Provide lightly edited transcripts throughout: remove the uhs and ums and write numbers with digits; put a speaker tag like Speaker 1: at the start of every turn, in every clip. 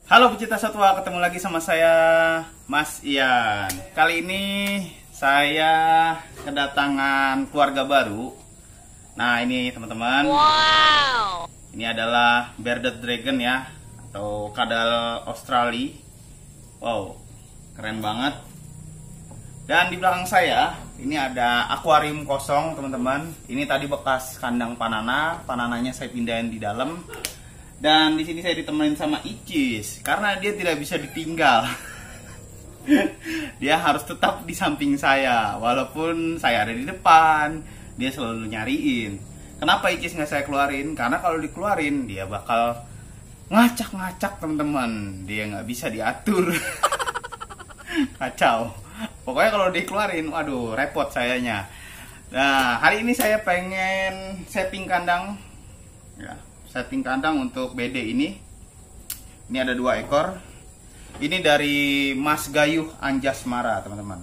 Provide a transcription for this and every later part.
Speaker 1: Halo pecinta satwa, ketemu lagi sama saya Mas Ian. Kali ini saya kedatangan keluarga baru. Nah ini teman-teman, wow. Ini adalah bearded dragon ya, atau kadal Australia. Wow, keren banget. Dan di belakang saya ini ada akuarium kosong teman-teman. Ini tadi bekas kandang panananya saya pindahin di dalam. Dan di sini saya ditemenin sama Icis karena dia tidak bisa ditinggal. Dia harus tetap di samping saya walaupun saya ada di depan. Dia selalu nyariin. Kenapa Icis nggak saya keluarin? Karena kalau dikeluarin dia bakal ngacak-ngacak teman-teman. Dia nggak bisa diatur. Kacau. Pokoknya kalau dikeluarin, waduh repot sayanya. Nah hari ini saya pengen setting kandang ya. Setting kandang untuk BD ini. Ini ada 2 ekor. Ini dari Mas Gayuh Anjasmara teman-teman.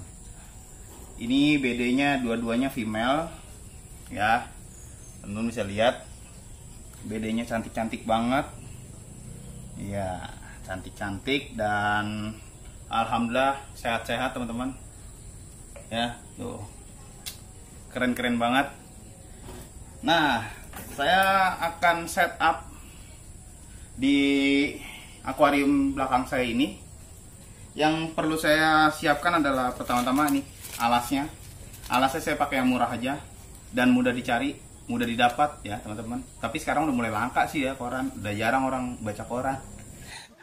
Speaker 1: Ini BD-nya dua-duanya female ya. Teman-teman bisa lihat BD-nya cantik-cantik banget. Ya, cantik-cantik dan alhamdulillah sehat-sehat teman-teman. Ya, tuh. Keren-keren banget. Nah, saya akan setup di akuarium belakang saya ini. Yang perlu saya siapkan adalah pertama-tama nih alasnya. Alasnya saya pakai yang murah aja dan mudah dicari, mudah didapat ya teman-teman. Tapi sekarang udah mulai langka sih ya koran, udah jarang orang baca koran.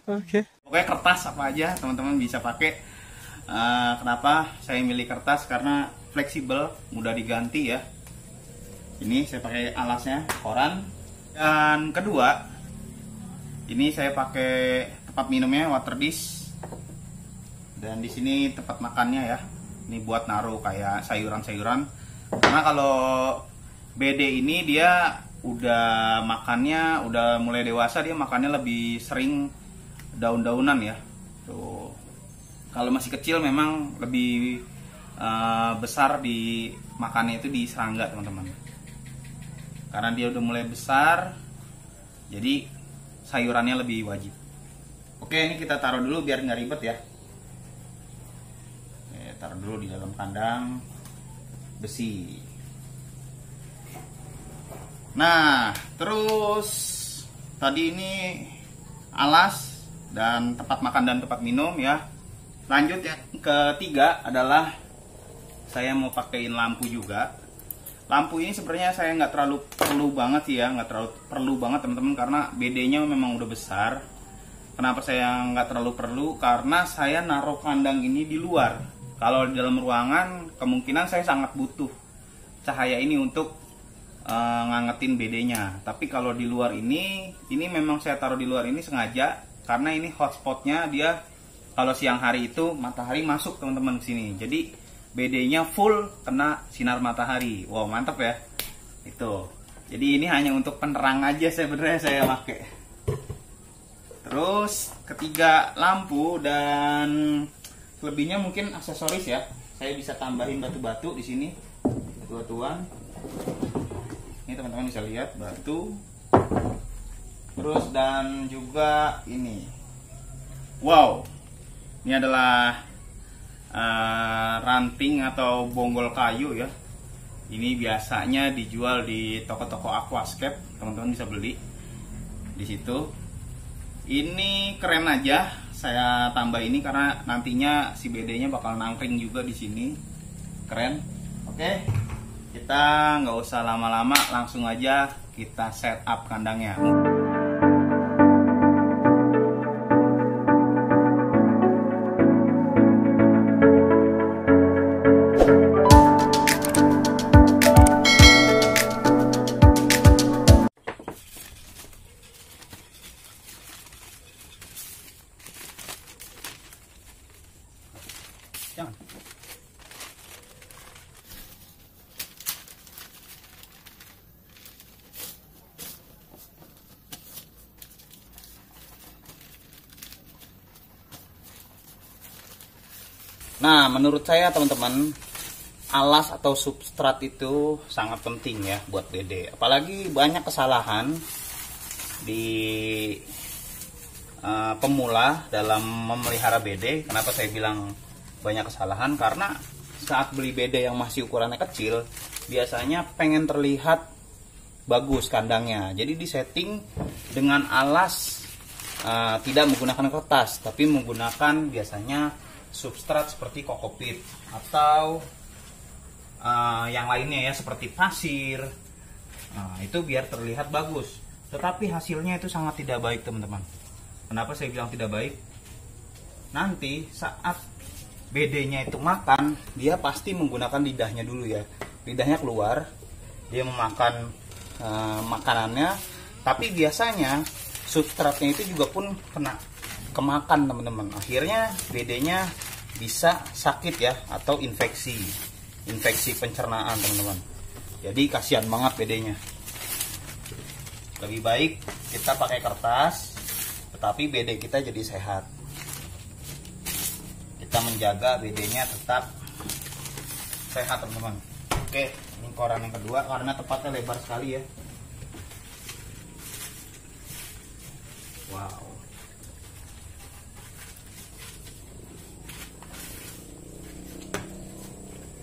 Speaker 1: Oke. Pokoknya kertas apa aja teman-teman bisa pakai. Kenapa saya milih kertas? Karena fleksibel, mudah diganti ya. Ini saya pakai alasnya koran. Dan kedua, ini saya pakai tempat minumnya water dish. Dan di sini tempat makannya ya. Ini buat naruh kayak sayuran-sayuran. Karena kalau BD ini dia udah makannya udah mulai dewasa, dia makannya lebih sering daun-daunan ya. Tuh. Kalau masih kecil memang lebih besar di makannya itu di serangga teman-teman. Karena dia udah mulai besar, jadi sayurannya lebih wajib. Oke, ini kita taruh dulu biar nggak ribet ya. Oke, taruh dulu di dalam kandang besi. Nah, terus tadi ini alas dan tempat makan dan tempat minum ya. Lanjut ya, ketiga adalah saya mau pakein lampu juga. Lampu ini sebenarnya saya nggak terlalu perlu banget sih ya, nggak terlalu perlu banget teman-teman karena BD-nya memang udah besar. Kenapa saya nggak terlalu perlu? Karena saya naruh kandang ini di luar. Kalau di dalam ruangan kemungkinan saya sangat butuh cahaya ini untuk ngangetin BD-nya. Tapi kalau di luar ini memang saya taruh di luar ini sengaja karena ini hotspotnya dia kalau siang hari itu matahari masuk teman-teman ke sini. Jadi BD-nya full kena sinar matahari. Wow, mantap ya. Itu. Jadi ini hanya untuk penerang aja sebenarnya saya pakai. Terus ketiga lampu dan selebihnya mungkin aksesoris ya. Saya bisa tambahin batu-batu di sini. Batu-batuan. Ini teman-teman bisa lihat batu. Terus dan juga ini. Wow. Ini adalah ranting atau bonggol kayu ya. Ini biasanya dijual di toko-toko aquascape, teman-teman bisa beli di situ. Ini keren aja saya tambah ini karena nantinya si BD-nya bakal nangkring juga di sini. Keren. Oke, kita nggak usah lama-lama, langsung aja kita setup kandangnya. Jangan. Nah, menurut saya teman-teman, alas atau substrat itu sangat penting ya buat BD. Apalagi banyak kesalahan di pemula dalam memelihara BD. Kenapa saya bilang banyak kesalahan? Karena saat beli BD yang masih ukurannya kecil, biasanya pengen terlihat bagus kandangnya. Jadi disetting dengan alas tidak menggunakan kertas, tapi menggunakan biasanya substrat seperti kokopit atau yang lainnya ya, seperti pasir. Itu biar terlihat bagus. Tetapi hasilnya itu sangat tidak baik, teman-teman. Kenapa saya bilang tidak baik? Nanti saat BD-nya itu makan, dia pasti menggunakan lidahnya dulu ya. Lidahnya keluar, dia memakan makanannya. Tapi biasanya substratnya itu juga pun kena kemakan, teman-teman. Akhirnya BD-nya bisa sakit ya, atau infeksi pencernaan, teman-teman. Jadi kasihan banget BD-nya. Lebih baik kita pakai kertas, tetapi BD kita jadi sehat. Kita menjaga BD-nya tetap sehat, teman-teman. Oke, ini koran yang kedua karena tempatnya lebar sekali ya. Wow.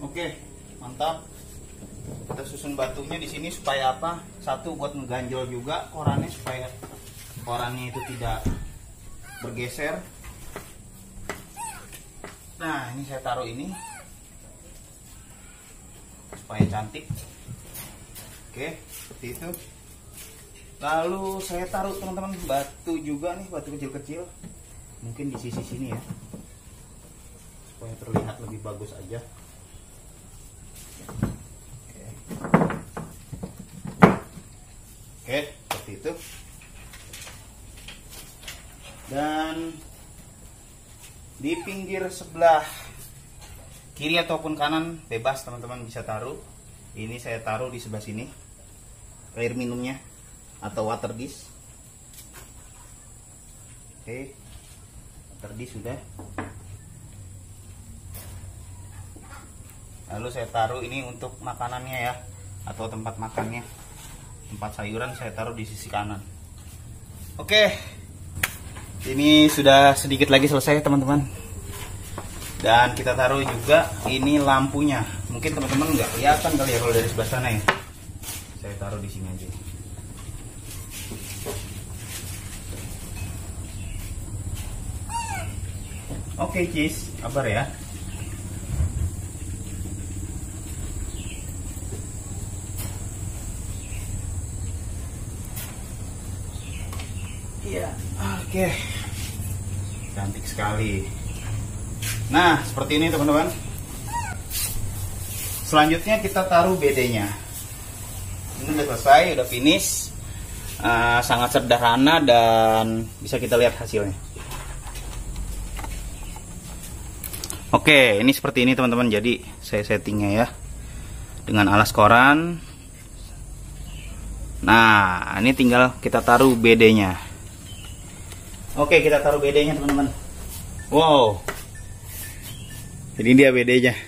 Speaker 1: Oke, mantap. Kita susun batunya di sini supaya apa? Satu, buat mengganjol juga korannya supaya korannya itu tidak bergeser. Nah, ini saya taruh ini supaya cantik. Oke, seperti itu. Lalu saya taruh, teman-teman, batu juga nih, batu kecil-kecil. Mungkin di sisi sini ya, supaya terlihat lebih bagus aja. Oke, seperti itu. Dan di pinggir sebelah kiri ataupun kanan bebas, teman-teman bisa taruh. Ini saya taruh di sebelah sini air minumnya atau water dish. Oke, water dish sudah. Lalu saya taruh ini untuk makanannya ya, atau tempat makannya, tempat sayuran saya taruh di sisi kanan. Oke, ini sudah sedikit lagi selesai, teman-teman. Dan kita taruh juga ini lampunya. Mungkin teman-teman nggak kelihatan kali ya kalau dari sebelah sana ya. Saya taruh di sini aja. Oke, cheese, kabar ya. Iya, oke. Cantik sekali. Nah, seperti ini, teman-teman. Selanjutnya kita taruh BD-nya. Ini udah selesai, udah finish. Sangat sederhana dan bisa kita lihat hasilnya. Oke, ini seperti ini, teman-teman. Jadi saya settingnya ya dengan alas koran. Nah, ini tinggal kita taruh BD-nya. Oke, kita taruh BD-nya, teman-teman. Wow, ini dia BD-nya.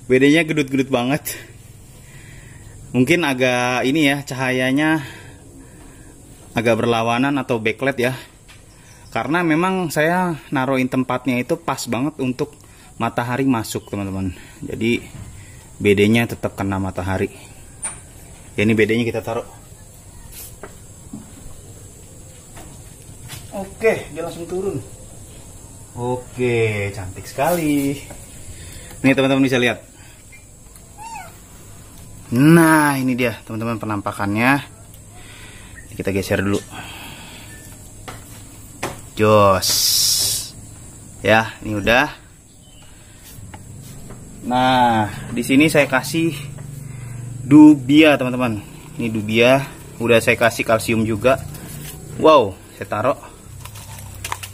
Speaker 1: BD-nya gedut-gedut banget. Mungkin agak ini ya, cahayanya agak berlawanan atau backlight ya. Karena memang saya naruhin tempatnya itu pas banget untuk matahari masuk, teman-teman. Jadi BD-nya tetap kena matahari. Ya, ini BD-nya kita taruh. Oke, dia langsung turun. Oke, cantik sekali. Nih, teman-teman bisa lihat. Nah, ini dia, teman-teman, penampakannya. Kita geser dulu. Jos. Ya, ini udah. Nah, di sini saya kasih dubia, teman-teman. Ini dubia, udah saya kasih kalsium juga. Wow, saya taruh.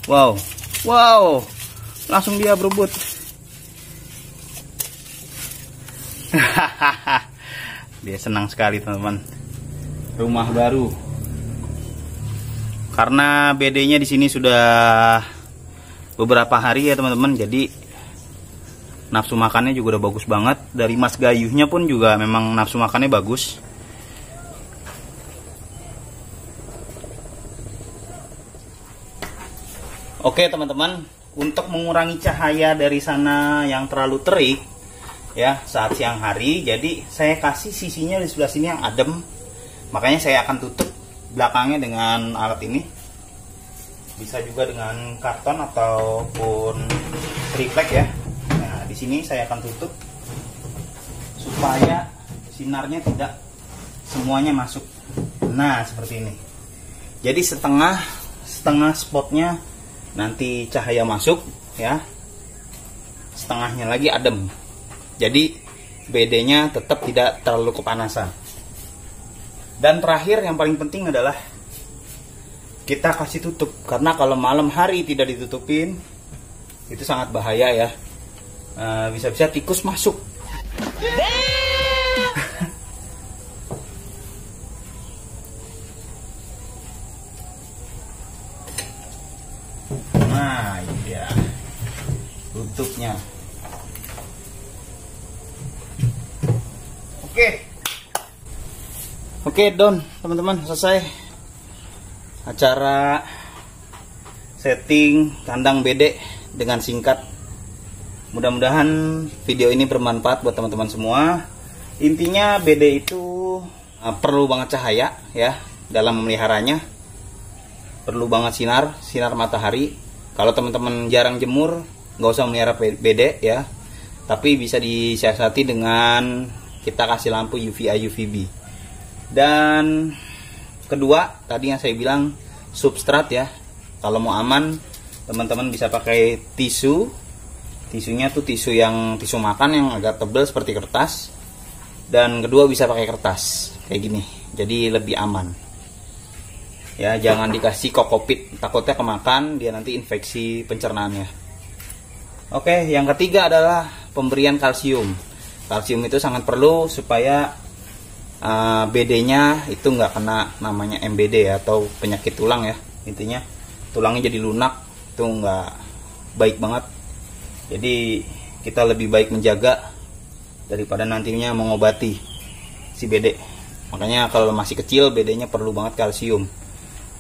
Speaker 1: Wow, wow, langsung dia berebut. Dia senang sekali, teman-teman. Rumah baru. Karena BD-nya di sini sudah beberapa hari ya, teman-teman. Jadi nafsu makannya juga udah bagus banget. Dari Mas Gayuhnya pun juga memang nafsu makannya bagus. Oke teman-teman, untuk mengurangi cahaya dari sana yang terlalu terik ya saat siang hari, jadi saya kasih sisinya di sebelah sini yang adem. Makanya saya akan tutup belakangnya dengan alat ini. Bisa juga dengan karton ataupun triplek ya. Nah, di sini saya akan tutup supaya sinarnya tidak semuanya masuk. Nah, seperti ini. Jadi setengah spotnya nanti cahaya masuk ya. Setengahnya lagi adem. Jadi BD-nya tetap tidak terlalu kepanasan. Dan terakhir yang paling penting adalah kita kasih tutup, karena kalau malam hari tidak ditutupin itu sangat bahaya ya. Bisa-bisa tikus masuk. Nah, ini dia tutupnya. Oke, Don, teman-teman, selesai acara setting kandang BD dengan singkat. Mudah-mudahan video ini bermanfaat buat teman-teman semua. Intinya BD itu perlu banget cahaya ya dalam memeliharanya. Perlu banget sinar matahari. Kalau teman-teman jarang jemur, nggak usah melihara BD ya. Tapi bisa disiasati dengan kita kasih lampu UVA UVB. Dan kedua, tadi yang saya bilang substrat ya. Kalau mau aman, teman-teman bisa pakai tisu. Tisunya tuh tisu makan yang agak tebal seperti kertas. Dan kedua bisa pakai kertas kayak gini. Jadi lebih aman. Ya, jangan dikasih kokopit, takutnya kemakan, dia nanti infeksi pencernaannya. Oke, yang ketiga adalah pemberian kalsium. Kalsium itu sangat perlu supaya BD-nya itu nggak kena namanya MBD ya, atau penyakit tulang ya. Intinya tulangnya jadi lunak, itu nggak baik banget. Jadi kita lebih baik menjaga daripada nantinya mengobati si BD. Makanya kalau masih kecil BD-nya perlu banget kalsium.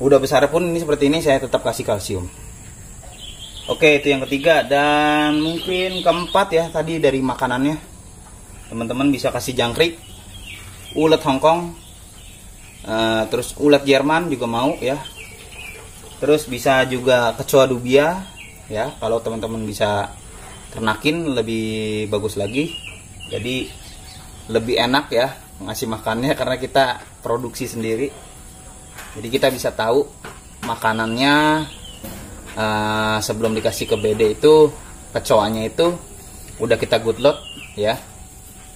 Speaker 1: Udah besar pun ini seperti ini saya tetap kasih kalsium. Oke, itu yang ketiga. Dan mungkin keempat ya, tadi dari makanannya teman-teman bisa kasih jangkrik, ulet Hongkong, terus ulet Jerman juga mau ya. Terus bisa juga kecoa dubia ya, kalau teman-teman bisa ternakin lebih bagus lagi. Jadi lebih enak ya ngasih makannya karena kita produksi sendiri. Jadi kita bisa tahu makanannya sebelum dikasih ke BD itu, kecoanya itu udah kita good load ya.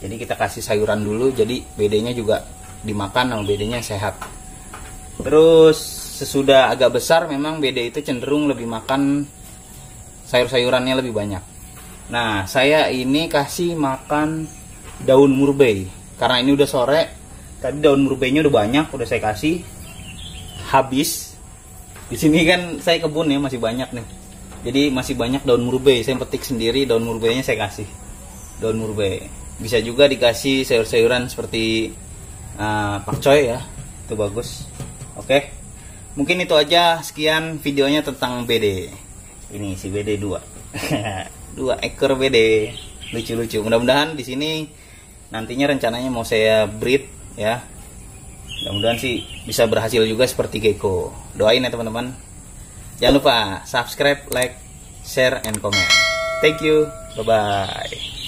Speaker 1: Jadi kita kasih sayuran dulu, jadi BD-nya juga dimakan sama BD-nya sehat. Terus sesudah agak besar memang BD itu cenderung lebih makan sayur-sayurannya lebih banyak. Nah, saya ini kasih makan daun murbei. Karena ini udah sore, tadi daun murbeinya udah banyak, udah saya kasih. Habis. Di sini kan saya kebun ya, masih banyak nih. Jadi masih banyak daun murbei. Saya petik sendiri, daun murbeinya saya kasih. Daun murbei. Bisa juga dikasih sayur-sayuran seperti pakcoy ya. Itu bagus. Oke. Mungkin itu aja, sekian videonya tentang BD. Ini si BD 2. 2 ekor BD. Lucu-lucu. Mudah-mudahan di sini nantinya rencananya mau saya breed ya. Mudah-mudahan sih bisa berhasil juga seperti gecko. Doain ya teman-teman. Jangan lupa subscribe, like, share, and comment. Thank you. Bye-bye.